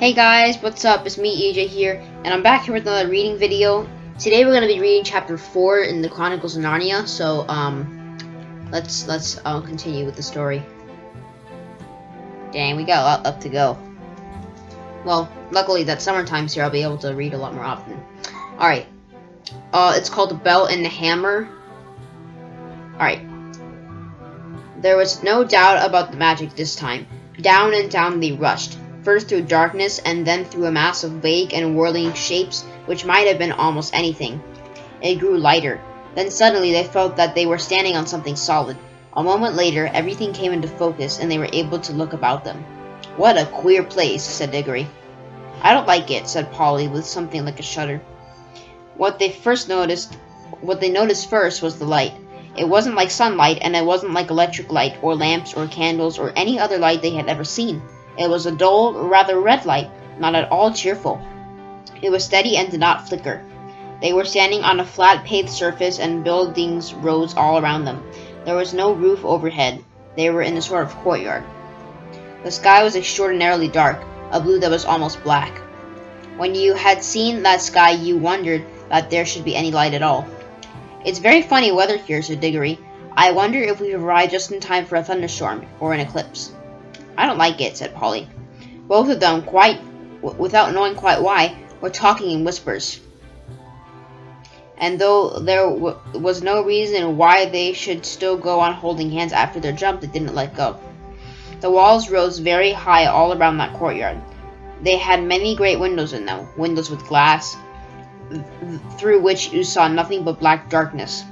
Hey guys, what's up? It's me, EJ here, and I'm back here with another reading video. Today we're gonna be reading chapter 4 in the Chronicles of Narnia. So let's continue with the story. Dang, we got up to go. Well, luckily that summertime's here, I'll be able to read a lot more often. All right. It's called The Bell and the Hammer. All right. There was no doubt about the magic this time. Down and down they rushed. First through darkness, and then through a mass of vague and whirling shapes, which might have been almost anything. It grew lighter. Then suddenly they felt that they were standing on something solid. A moment later, everything came into focus, and they were able to look about them. "What a queer place," said Diggory. "I don't like it," said Polly, with something like a shudder. What they noticed first was the light. It wasn't like sunlight, and it wasn't like electric light, or lamps, or candles, or any other light they had ever seen. It was a dull, rather red light, not at all cheerful. It was steady and did not flicker. They were standing on a flat paved surface, and buildings rose all around them. There was no roof overhead. They were in a sort of courtyard. The sky was extraordinarily dark, a blue that was almost black. When you had seen that sky, you wondered that there should be any light at all. "It's very funny weather here," said Diggory. "I wonder if we've arrived just in time for a thunderstorm, or an eclipse." "I don't like it," said Polly. Both of them, without knowing quite why, were talking in whispers. And though there was no reason why they should still go on holding hands after their jump, they didn't let go. The walls rose very high all around that courtyard. They had many great windows in them, windows with glass, through which you saw nothing but black darkness.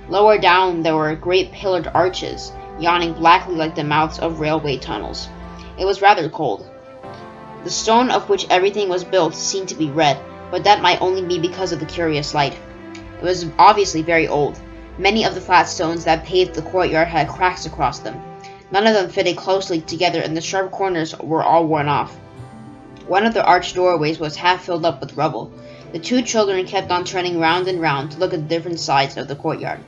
Lower down there were great pillared arches, yawning blackly like the mouths of railway tunnels. It was rather cold. The stone of which everything was built seemed to be red, but that might only be because of the curious light. It was obviously very old. Many of the flat stones that paved the courtyard had cracks across them. None of them fitted closely together, and the sharp corners were all worn off. One of the arched doorways was half filled up with rubble. The two children kept on turning round and round to look at the different sides of the courtyard.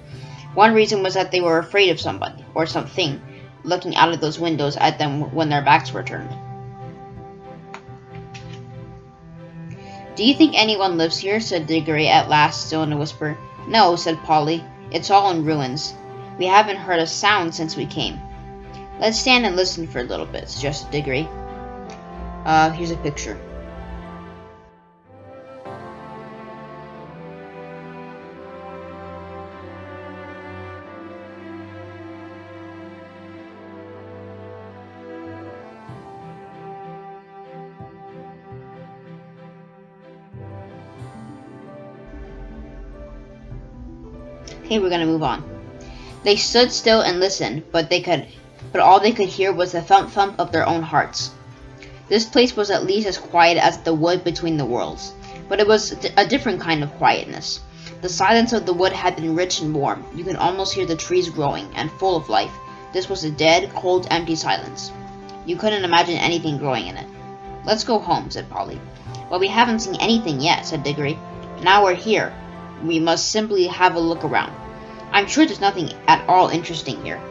One reason was that they were afraid of somebody, or something, looking out of those windows at them when their backs were turned. "Do you think anyone lives here?" said Diggory at last, still in a whisper. "No," said Polly. "It's all in ruins. We haven't heard a sound since we came." "Let's stand and listen for a little bit," suggested Diggory. Here's a picture. Okay, we're gonna move on. They stood still and listened, but all they could hear was the thump-thump of their own hearts. This place was at least as quiet as the wood between the worlds, but it was a different kind of quietness. The silence of the wood had been rich and warm. You could almost hear the trees growing, and full of life. This was a dead, cold, empty silence. You couldn't imagine anything growing in it. "Let's go home," said Polly. "Well, we haven't seen anything yet," said Diggory. "Now we're here. We must simply have a look around. I'm sure there's nothing at all interesting here.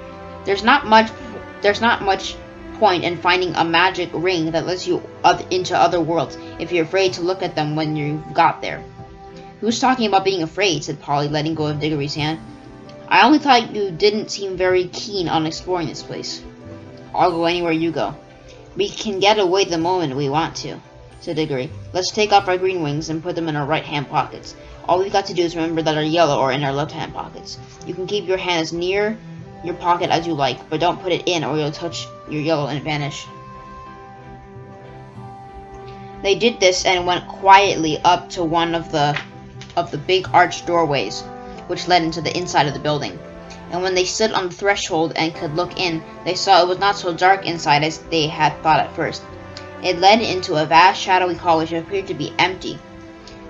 There's not much point in finding a magic ring that lets you into other worlds if you're afraid to look at them when you've got there." "Who's talking about being afraid?" said Polly, letting go of Diggory's hand. "I only thought you didn't seem very keen on exploring this place." "I'll go anywhere you go." "We can get away the moment we want to," said Diggory. "Let's take off our green wings and put them in our right-hand pockets. All we've got to do is remember that our yellow are in our left-hand pockets. You can keep your hand as near your pocket as you like, but don't put it in or you'll touch your yellow and vanish." They did this and went quietly up to one of the big arched doorways, which led into the inside of the building. And when they stood on the threshold and could look in, they saw it was not so dark inside as they had thought at first. It led into a vast shadowy hall which appeared to be empty.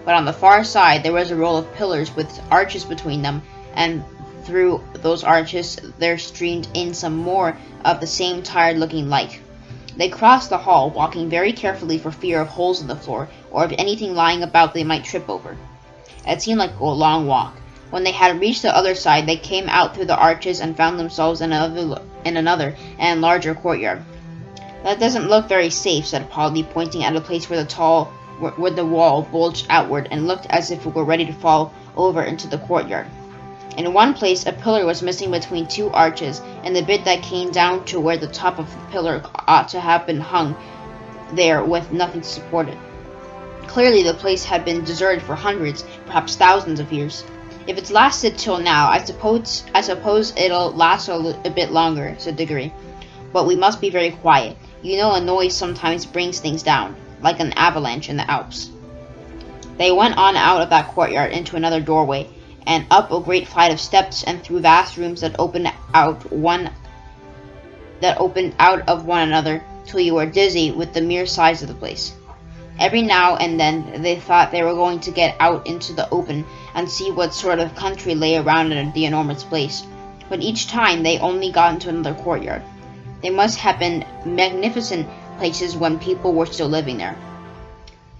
But on the far side there was a row of pillars with arches between them, and through those arches there streamed in some more of the same tired-looking light. They crossed the hall, walking very carefully for fear of holes in the floor, or of anything lying about they might trip over. It seemed like a long walk. When they had reached the other side, they came out through the arches and found themselves in another and larger courtyard. That doesn't look very safe, said Polly, pointing at a place where the wall bulged outward and looked as if it were ready to fall over into the courtyard. In one place, a pillar was missing between two arches, and the bit that came down to where the top of the pillar ought to have been hung there with nothing to support it. Clearly, the place had been deserted for hundreds, perhaps thousands of years. If it's lasted till now, I suppose it'll last a bit longer, said Diggory. But we must be very quiet. You know a noise sometimes brings things down, like an avalanche in the Alps. They went on out of that courtyard into another doorway, and up a great flight of steps and through vast rooms that opened out of one another till you were dizzy with the mere size of the place. Every now and then they thought they were going to get out into the open and see what sort of country lay around the enormous place, but each time they only got into another courtyard. They must have been magnificent places when people were still living there.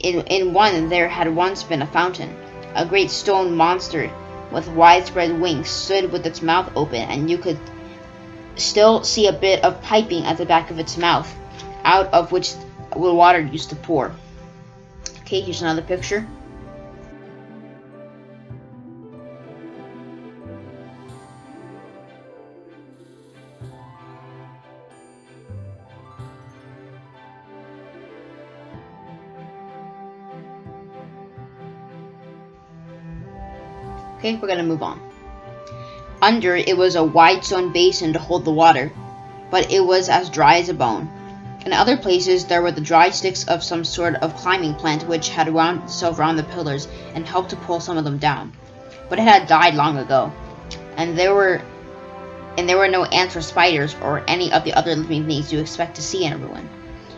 In one there had once been a fountain. A great stone monster with widespread wings stood with its mouth open, and you could still see a bit of piping at the back of its mouth, out of which the water used to pour. Okay, here's another picture. Okay, we're gonna move on. Under it was a wide stone basin to hold the water, but it was as dry as a bone. In other places there were the dry sticks of some sort of climbing plant which had wound itself round the pillars and helped to pull some of them down. But it had died long ago, and there were no ants or spiders or any of the other living things you expect to see in a ruin.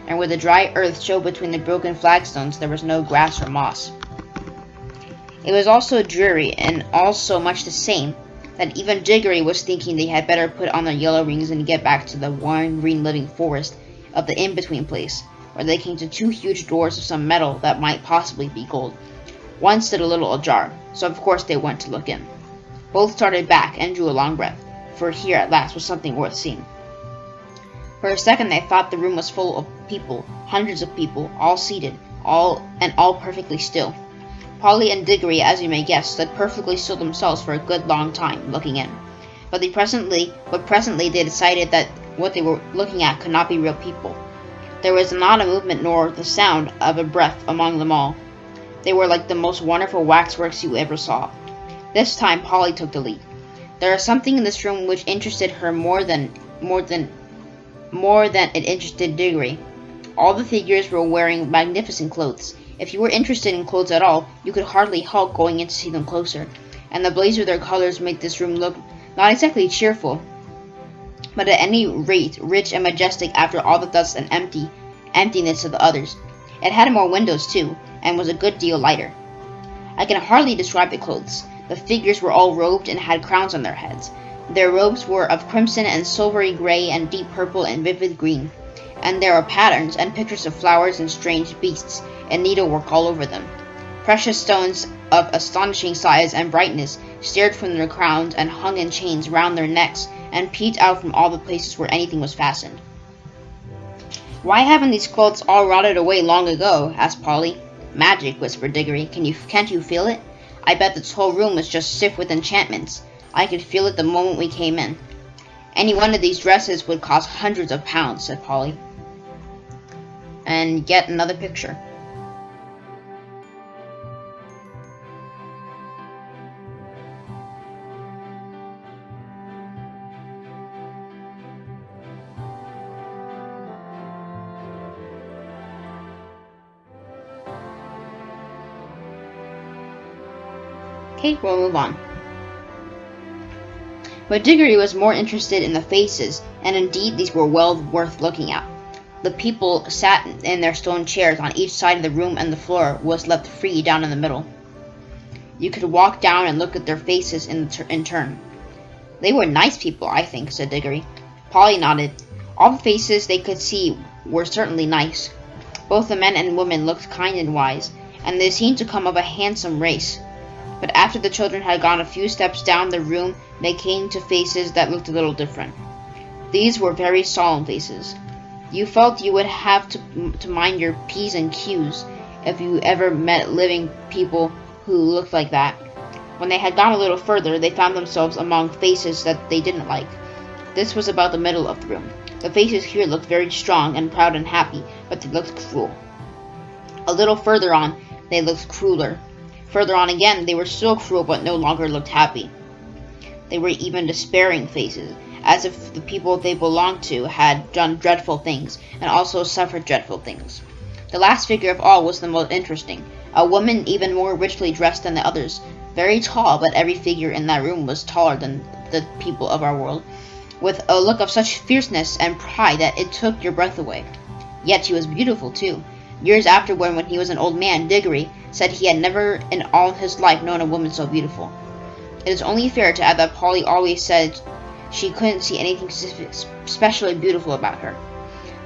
And where the dry earth showed between the broken flagstones there was no grass or moss. It was all so dreary and all so much the same that even Diggory was thinking they had better put on their yellow rings and get back to the warm green living forest of the in-between place, where they came to two huge doors of some metal that might possibly be gold. One stood a little ajar, so of course they went to look in. Both started back and drew a long breath, for here at last was something worth seeing. For a second they thought the room was full of people, hundreds of people, all seated, all perfectly still. Polly and Diggory, as you may guess, stood perfectly still themselves for a good long time, looking in. But presently they decided that what they were looking at could not be real people. There was not a movement nor the sound of a breath among them all. They were like the most wonderful waxworks you ever saw. This time Polly took the lead. There was something in this room which interested her more than it interested Diggory. All the figures were wearing magnificent clothes. If you were interested in clothes at all, you could hardly help going in to see them closer, and the blaze of their colors made this room look not exactly cheerful, but at any rate rich and majestic after all the dust and emptiness of the others. It had more windows too, and was a good deal lighter. I can hardly describe the clothes. The figures were all robed and had crowns on their heads. Their robes were of crimson and silvery gray and deep purple and vivid green, and there were patterns and pictures of flowers and strange beasts and needlework all over them. Precious stones of astonishing size and brightness stared from their crowns and hung in chains round their necks and peeped out from all the places where anything was fastened. "Why haven't these clothes all rotted away long ago?" asked Polly. "Magic," whispered Diggory. Can't you feel it? I bet this whole room is just stiff with enchantments. I could feel it the moment we came in." "Any one of these dresses would cost hundreds of pounds," said Polly. And get another picture. Okay, we'll move on. But Diggory was more interested in the faces, and indeed these were well worth looking at. The people sat in their stone chairs on each side of the room, and the floor was left free down in the middle. You could walk down and look at their faces in turn. "They were nice people, I think," said Diggory. Polly nodded. All the faces they could see were certainly nice. Both the men and women looked kind and wise, and they seemed to come of a handsome race. But after the children had gone a few steps down the room, they came to faces that looked a little different. These were very solemn faces. You felt you would have to mind your P's and Q's if you ever met living people who looked like that. When they had gone a little further, they found themselves among faces that they didn't like. This was about the middle of the room. The faces here looked very strong and proud and happy, but they looked cruel. A little further on, they looked crueler. Further on again, they were still cruel but no longer looked happy. They were even despairing faces, as if the people they belonged to had done dreadful things, and also suffered dreadful things. The last figure of all was the most interesting, a woman even more richly dressed than the others, very tall, but every figure in that room was taller than the people of our world, with a look of such fierceness and pride that it took your breath away. Yet she was beautiful, too. Years afterward, when he was an old man, Diggory said he had never in all his life known a woman so beautiful. It is only fair to add that Polly always said she couldn't see anything especially beautiful about her.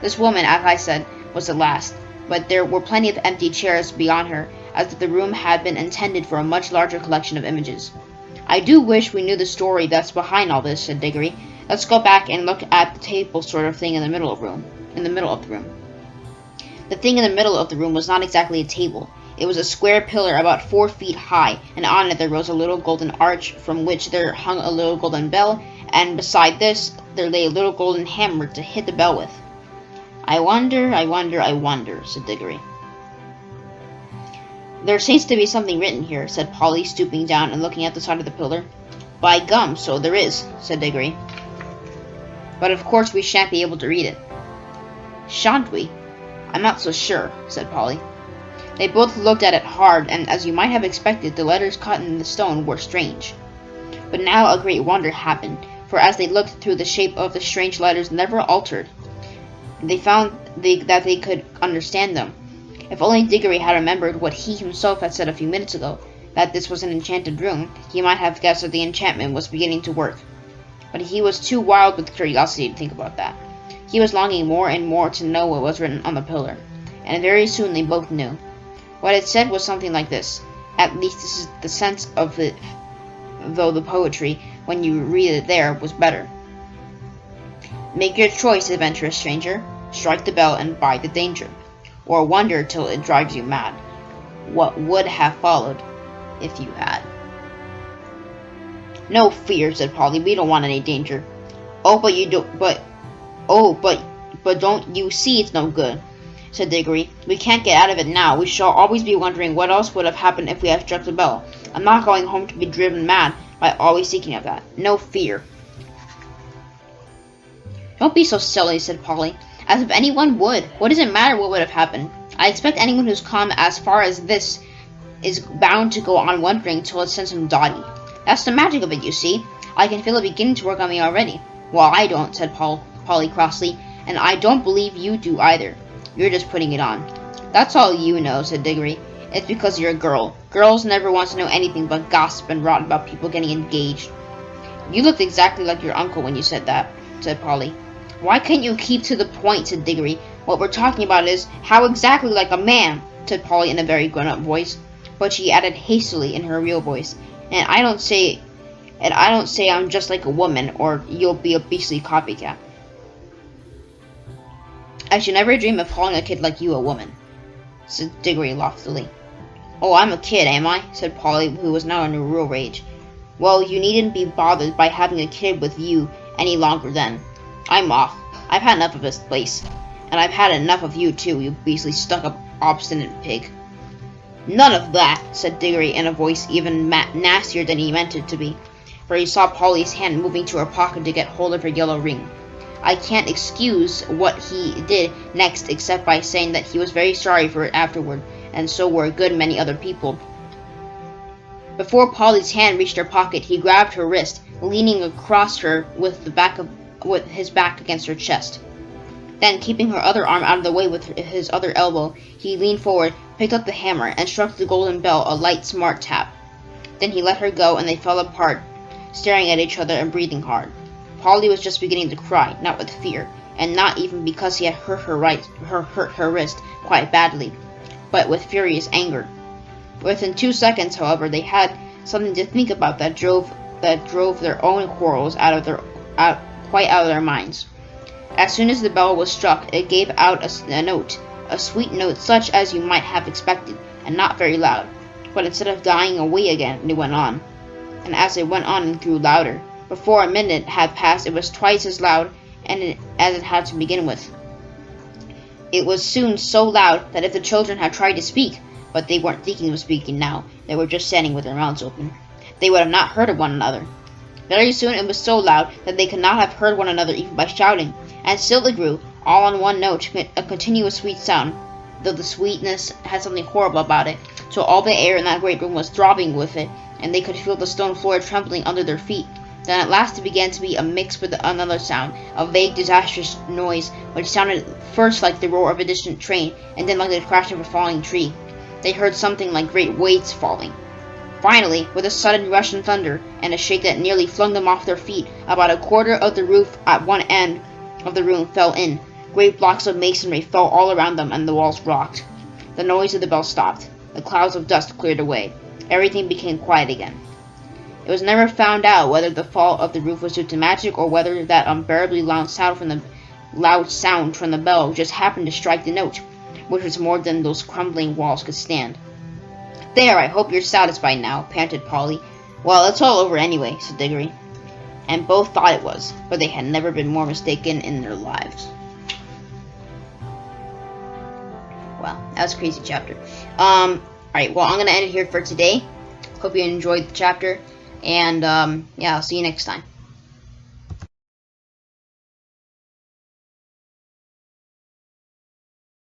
This woman, as I said, was the last, but there were plenty of empty chairs beyond her, as if the room had been intended for a much larger collection of images. I do wish we knew the story that's behind all this, said Diggory. Let's go back and look at the table sort of thing in the middle of the room. The thing in the middle of the room was not exactly a table. It was a square pillar about 4 feet high, and on it there rose a little golden arch, from which there hung a little golden bell, and beside this there lay a little golden hammer to hit the bell with. I wonder, said Diggory. There seems to be something written here, said Polly, stooping down and looking at the side of the pillar. By gum, so there is, said Diggory. But of course we shan't be able to read it. Shan't we? I'm not so sure, said Polly. They both looked at it hard, and as you might have expected, the letters cut in the stone were strange. But now a great wonder happened, for as they looked through, the shape of the strange letters never altered. They found that they could understand them. If only Diggory had remembered what he himself had said a few minutes ago, that this was an enchanted room, he might have guessed that the enchantment was beginning to work. But he was too wild with curiosity to think about that. He was longing more and more to know what was written on the pillar, and very soon they both knew. What it said was something like this. At least this is the sense of it, though the poetry, when you read it there, was better. Make your choice, adventurous stranger. Strike the bell and bide the danger, or wonder till it drives you mad. What would have followed if you had? No fear, said Polly. We don't want any danger. But don't you see it's no good, said Diggory. We can't get out of it now. We shall always be wondering what else would have happened if we had struck the bell. I'm not going home to be driven mad by always thinking of that. No fear. Don't be so silly, said Polly. As if anyone would. What does it matter what would have happened? I expect anyone who's come as far as this is bound to go on wondering till it sends him dotty. That's the magic of it, you see. I can feel it beginning to work on me already. Well, I don't, said Polly crossly, and I don't believe you do either. You're just putting it on. That's all you know, said Diggory. It's because you're a girl. Girls never want to know anything but gossip and rot about people getting engaged. You looked exactly like your uncle when you said that, said Polly. Why can't you keep to the point, said Diggory. What we're talking about is how exactly like a man, said Polly in a very grown-up voice, but she added hastily in her real voice, and I don't say I'm just like a woman, or you'll be a beastly copycat. I should never dream of calling a kid like you a woman, said Diggory loftily. Oh, I'm a kid, am I? Said Polly, who was now in a real rage. Well, you needn't be bothered by having a kid with you any longer then. I'm off. I've had enough of this place. And I've had enough of you too, you beastly stuck-up, obstinate pig. None of that, said Diggory in a voice even nastier than he meant it to be, for he saw Polly's hand moving to her pocket to get hold of her yellow ring. I can't excuse what he did next except by saying that he was very sorry for it afterward, and so were a good many other people. Before Polly's hand reached her pocket, he grabbed her wrist, leaning across her with his back against her chest. Then, keeping her other arm out of the way with his other elbow, he leaned forward, picked up the hammer, and struck the golden bell a light, smart tap. Then he let her go, and they fell apart, staring at each other and breathing hard. Polly was just beginning to cry, not with fear, and not even because he had hurt her wrist quite badly, but with furious anger. Within 2 seconds, however, they had something to think about that drove their own quarrels quite out of their minds. As soon as the bell was struck, it gave out a note, a sweet note such as you might have expected, and not very loud. But instead of dying away again, it went on. And as it went on, it grew louder. Before a minute had passed, it was twice as loud as it had to begin with. It was soon so loud that if the children had tried to speak, but they weren't thinking of speaking now, they were just standing with their mouths open, they would have not heard of one another. Very soon it was so loud that they could not have heard one another even by shouting, and still it grew, all on one note, a continuous sweet sound, though the sweetness had something horrible about it, so all the air in that great room was throbbing with it, and they could feel the stone floor trembling under their feet. Then at last it began to be a mix with another sound, a vague, disastrous noise, which sounded first like the roar of a distant train, and then like the crash of a falling tree. They heard something like great weights falling. Finally, with a sudden rush and thunder, and a shake that nearly flung them off their feet, about a quarter of the roof at one end of the room fell in. Great blocks of masonry fell all around them, and the walls rocked. The noise of the bell stopped. The clouds of dust cleared away. Everything became quiet again. It was never found out whether the fall of the roof was due to magic, or whether that unbearably loud sound from the bell just happened to strike the note, which was more than those crumbling walls could stand. "There, I hope you're satisfied now," panted Polly. "Well, it's all over anyway," said Diggory. And both thought it was, but they had never been more mistaken in their lives. Wow, that was a crazy chapter. Alright, well, I'm going to end it here for today. Hope you enjoyed the chapter. And, yeah, I'll see you next time.